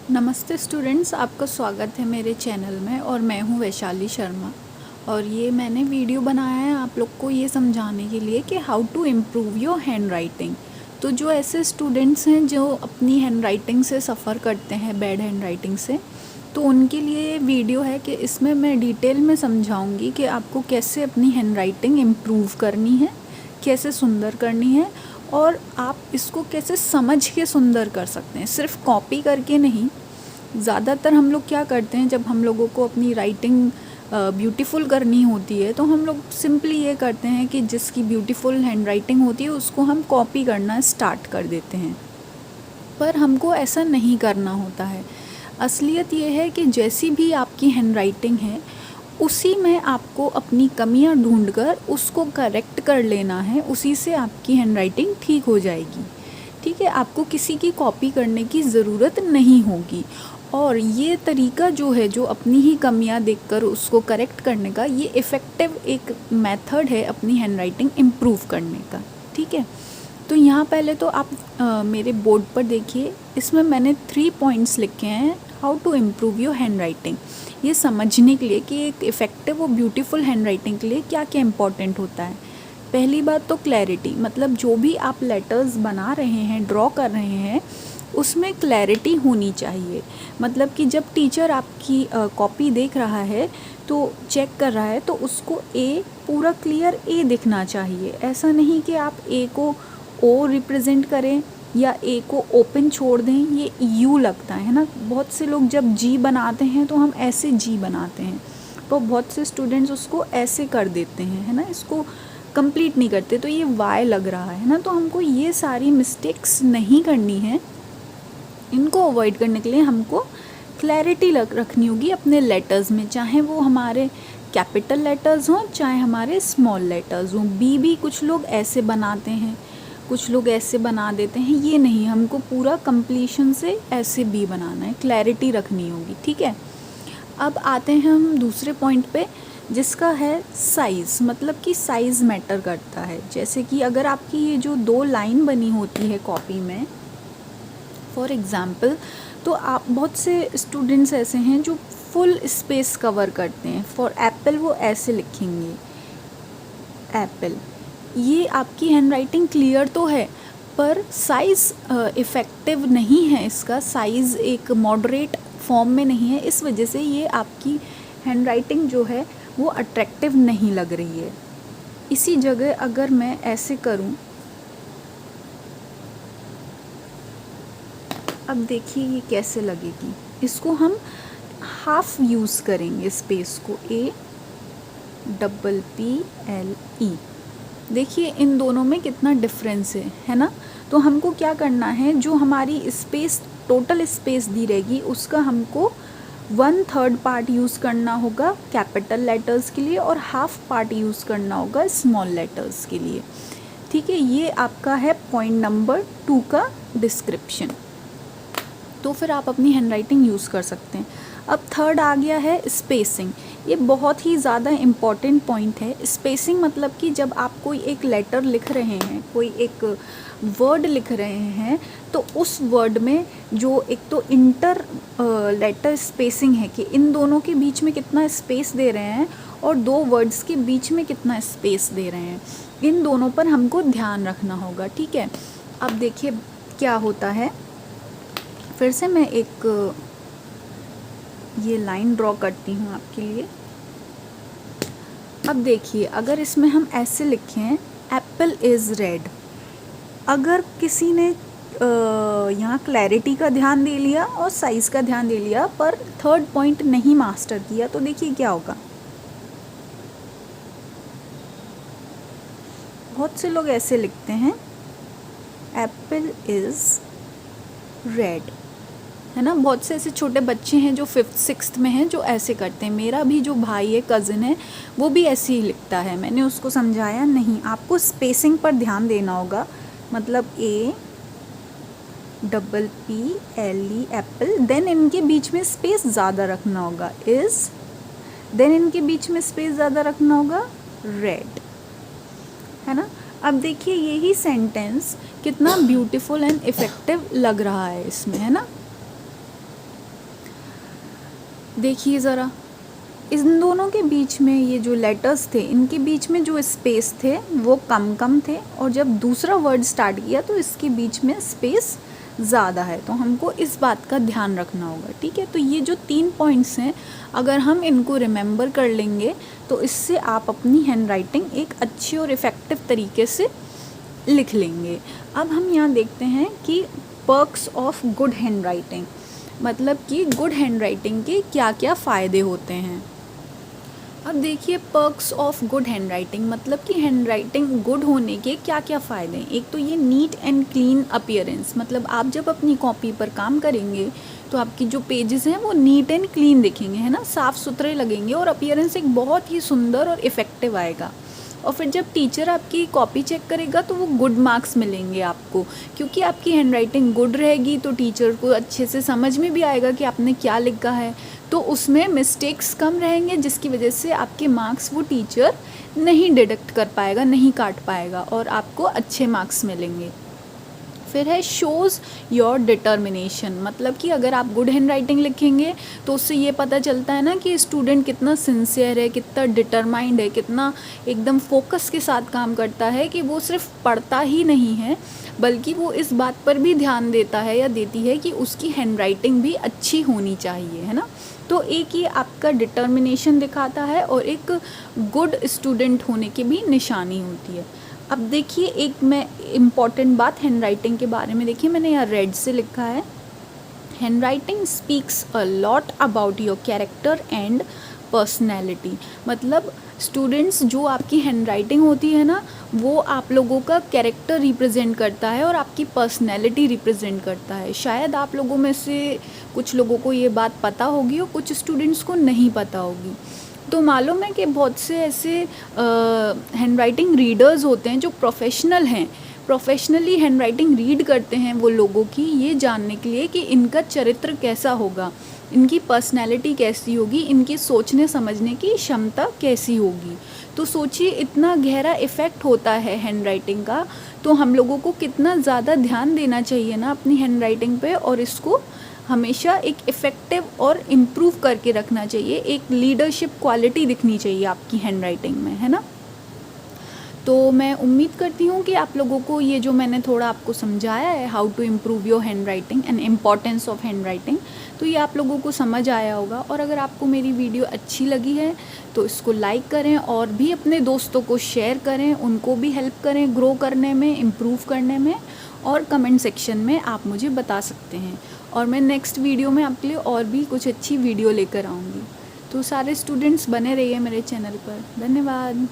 नमस्ते स्टूडेंट्स, आपका स्वागत है मेरे चैनल में। और मैं हूँ वैशाली शर्मा। और ये मैंने वीडियो बनाया है आप लोग को ये समझाने के लिए कि how to improve your handwriting. तो जो ऐसे स्टूडेंट्स हैं जो अपनी हैंड राइटिंग से सफ़र करते हैं, बैड हैंड राइटिंग से, तो उनके लिए वीडियो है कि इसमें मैं डिटेल में समझाऊंगी कि आपको कैसे अपनी हैंड राइटिंग इम्प्रूव करनी है, कैसे सुंदर करनी है, और आप इसको कैसे समझ के सुंदर कर सकते हैं, सिर्फ कॉपी करके नहीं। ज़्यादातर हम लोग क्या करते हैं, जब हम लोगों को अपनी राइटिंग ब्यूटीफुल करनी होती है तो हम लोग सिंपली ये करते हैं कि जिसकी ब्यूटीफुल हैंड राइटिंग होती है उसको हम कॉपी करना स्टार्ट कर देते हैं। पर हमको ऐसा नहीं करना होता है। असलियत ये है कि जैसी भी आपकी हैंड राइटिंग है उसी में आपको अपनी कमियां ढूंढकर उसको करेक्ट कर लेना है, उसी से आपकी हैंड राइटिंग ठीक हो जाएगी। ठीक है, आपको किसी की कॉपी करने की ज़रूरत नहीं होगी। और ये तरीका जो है, जो अपनी ही कमियां देखकर उसको करेक्ट करने का, ये इफ़ेक्टिव एक मेथड है अपनी हैंड राइटिंग इम्प्रूव करने का। ठीक है, तो यहाँ पहले तो आप मेरे बोर्ड पर देखिए, इसमें मैंने 3 पॉइंट्स लिखे हैं how to improve your handwriting. ये समझने के लिए कि एक इफ़ेक्टिव और ब्यूटीफुल हैंड राइटिंग के लिए क्या क्या इम्पोर्टेंट होता है। पहली बात तो क्लैरिटी, मतलब जो भी आप लेटर्स बना रहे हैं, ड्रॉ कर रहे हैं, उसमें क्लैरिटी होनी चाहिए। मतलब कि जब टीचर आपकी कॉपी देख रहा है तो चेक कर रहा है तो उसको ए पूरा क्लियर ए दिखना चाहिए। ऐसा नहीं कि आप ए को ओ रिप्रेजेंट करें या ए को ओपन छोड़ दें, ये यू लगता है ना। बहुत से लोग जब जी बनाते हैं तो हम ऐसे जी बनाते हैं, तो बहुत से स्टूडेंट्स उसको ऐसे कर देते हैं, है ना, इसको कंप्लीट नहीं करते तो ये वाई लग रहा है ना। तो हमको ये सारी मिस्टेक्स नहीं करनी है। इनको अवॉइड करने के लिए हमको क्लैरिटी रखनी होगी अपने लेटर्स में, चाहे वो हमारे कैपिटल लेटर्स हों चाहे हमारे स्मॉल लेटर्स हों। बी भी कुछ लोग ऐसे बनाते हैं, कुछ लोग ऐसे बना देते हैं, ये नहीं, हमको पूरा कंप्लीशन से ऐसे बी बनाना है, क्लैरिटी रखनी होगी। ठीक है, अब आते हैं हम दूसरे पॉइंट पे, जिसका है साइज़। मतलब कि साइज़ मैटर करता है। जैसे कि अगर आपकी ये जो 2 लाइन बनी होती है कॉपी में, फॉर एग्ज़ाम्पल, तो आप बहुत से स्टूडेंट्स ऐसे हैं जो फुल स्पेस कवर करते हैं। फॉर एप्पल वो ऐसे लिखेंगे, एप्पल। ये आपकी हैंड राइटिंग क्लियर तो है पर साइज़ इफ़ेक्टिव नहीं है, इसका साइज़ एक मॉडरेट फॉर्म में नहीं है, इस वजह से ये आपकी हैंड राइटिंग जो है वो अट्रैक्टिव नहीं लग रही है। इसी जगह अगर मैं ऐसे करूं, अब देखिए ये कैसे लगेगी। इसको हम हाफ यूज़ करेंगे स्पेस को, APPLE। देखिए इन दोनों में कितना डिफरेंस है ना। तो हमको क्या करना है, जो हमारी स्पेस, टोटल स्पेस दी रहेगी उसका हमको 1/3 पार्ट यूज़ करना होगा कैपिटल लेटर्स के लिए और हाफ पार्ट यूज़ करना होगा स्मॉल लेटर्स के लिए। ठीक है, ये आपका है पॉइंट नंबर 2 का डिस्क्रिप्शन। तो फिर आप अपनी हैंड राइटिंग यूज़ कर सकते हैं। अब थर्ड आ गया है स्पेसिंग। ये बहुत ही ज़्यादा इम्पॉर्टेंट पॉइंट है। स्पेसिंग मतलब कि जब आप कोई एक लेटर लिख रहे हैं, कोई एक वर्ड लिख रहे हैं, तो उस वर्ड में जो एक तो इंटर लेटर स्पेसिंग है कि इन दोनों के बीच में कितना स्पेस दे रहे हैं और 2 वर्ड्स के बीच में कितना स्पेस दे रहे हैं, इन दोनों पर हमको ध्यान रखना होगा। ठीक है, अब देखिए क्या होता है। फिर से मैं एक ये लाइन ड्रॉ करती हूँ आपके लिए। अब देखिए, अगर इसमें हम ऐसे लिखें एप्पल इज़ रेड, अगर किसी ने यहाँ क्लैरिटी का ध्यान दे लिया और साइज़ का ध्यान दे लिया पर थर्ड पॉइंट नहीं मास्टर किया, तो देखिए क्या होगा। बहुत से लोग ऐसे लिखते हैं एप्पल इज़ रेड, है ना। बहुत से ऐसे छोटे बच्चे हैं जो 5th 6th में हैं जो ऐसे करते हैं। मेरा भी जो भाई है, कज़न है, वो भी ऐसे ही लिखता है। मैंने उसको समझाया, नहीं, आपको स्पेसिंग पर ध्यान देना होगा। मतलब APPLE एप्पल, देन इनके बीच में स्पेस ज़्यादा रखना होगा, इज़, देन इनके बीच में स्पेस ज़्यादा रखना होगा, रेड, है ना। अब देखिए यही सेंटेंस कितना ब्यूटीफुल एंड इफ़ेक्टिव लग रहा है इसमें, है ना। देखिए ज़रा, इन दोनों के बीच में ये जो लेटर्स थे, इनके बीच में जो स्पेस थे वो कम कम थे, और जब दूसरा वर्ड स्टार्ट किया तो इसके बीच में स्पेस ज़्यादा है। तो हमको इस बात का ध्यान रखना होगा, ठीक है। तो ये जो 3 पॉइंट्स हैं, अगर हम इनको रिमेंबर कर लेंगे तो इससे आप अपनी हैंड राइटिंग एक अच्छी और इफ़ेक्टिव तरीके से लिख लेंगे। अब हम यहाँ देखते हैं कि perks of good hand writing, मतलब कि गुड हैंड राइटिंग के क्या क्या फ़ायदे होते हैं। अब देखिए, perks of good hand writing मतलब कि हैंड राइटिंग गुड होने के क्या क्या फ़ायदे हैं। एक तो ये नीट एंड क्लीन अपीयरेंस, मतलब आप जब अपनी कॉपी पर काम करेंगे तो आपकी जो पेजेस हैं वो नीट एंड क्लीन दिखेंगे, है ना, साफ़ सुथरे लगेंगे, और अपीयरेंस एक बहुत ही सुंदर और इफ़ेक्टिव आएगा। और फिर जब टीचर आपकी कॉपी चेक करेगा तो वो गुड मार्क्स मिलेंगे आपको, क्योंकि आपकी हैंड राइटिंग गुड रहेगी तो टीचर को अच्छे से समझ में भी आएगा कि आपने क्या लिखा है, तो उसमें मिस्टेक्स कम रहेंगे, जिसकी वजह से आपके मार्क्स वो टीचर नहीं डिडक्ट कर पाएगा, नहीं काट पाएगा, और आपको अच्छे मार्क्स मिलेंगे। फिर है शोज़ योर डिटर्मिनेशन, मतलब कि अगर आप गुड हैंड राइटिंग लिखेंगे तो उससे ये पता चलता है ना कि स्टूडेंट कितना सिंसियर है, कितना डिटरमाइंड है, कितना एकदम फोकस के साथ काम करता है, कि वो सिर्फ पढ़ता ही नहीं है बल्कि वो इस बात पर भी ध्यान देता है या देती है कि उसकी हैंड राइटिंग भी अच्छी होनी चाहिए, है ना। तो एक ये आपका डिटर्मिनेशन दिखाता है और एक गुड स्टूडेंट होने की भी निशानी होती है। अब देखिए, एक मैं इम्पॉर्टेंट बात हैंड राइटिंग के बारे में, देखिए मैंने यहाँ रेड से लिखा है, hand writing speaks a lot about your character and personality. मतलब स्टूडेंट्स, जो आपकी हैंड राइटिंग होती है ना, वो आप लोगों का कैरेक्टर रिप्रेजेंट करता है और आपकी पर्सनैलिटी रिप्रेजेंट करता है। शायद आप लोगों में से कुछ लोगों को ये बात पता होगी और कुछ स्टूडेंट्स को नहीं पता होगी। तो मालूम है कि बहुत से ऐसे हैंड राइटिंग रीडर्स होते हैं जो प्रोफेशनल हैं, प्रोफेशनली हैंड राइटिंग रीड करते हैं वो लोगों की, ये जानने के लिए कि इनका चरित्र कैसा होगा, इनकी पर्सनैलिटी कैसी होगी, इनकी सोचने समझने की क्षमता कैसी होगी। तो सोचिए, इतना गहरा इफ़ेक्ट होता है हैंड राइटिंग का, तो हम लोगों को कितना ज़्यादा ध्यान देना चाहिए ना अपनी हैंड राइटिंग पे, और इसको हमेशा एक इफ़ेक्टिव और इम्प्रूव करके रखना चाहिए। एक लीडरशिप क्वालिटी दिखनी चाहिए आपकी हैंड राइटिंग में, है ना। तो मैं उम्मीद करती हूँ कि आप लोगों को ये जो मैंने थोड़ा आपको समझाया है, how to improve your handwriting and importance of handwriting, तो ये आप लोगों को समझ आया होगा। और अगर आपको मेरी वीडियो अच्छी लगी है तो इसको लाइक करें और भी अपने दोस्तों को शेयर करें, उनको भी हेल्प करें ग्रो करने में, इम्प्रूव करने में, और कमेंट सेक्शन में आप मुझे बता सकते हैं। और मैं नेक्स्ट वीडियो में आपके लिए और भी कुछ अच्छी वीडियो लेकर आऊँगी। तो सारे स्टूडेंट्स बने रहिए मेरे चैनल पर। धन्यवाद।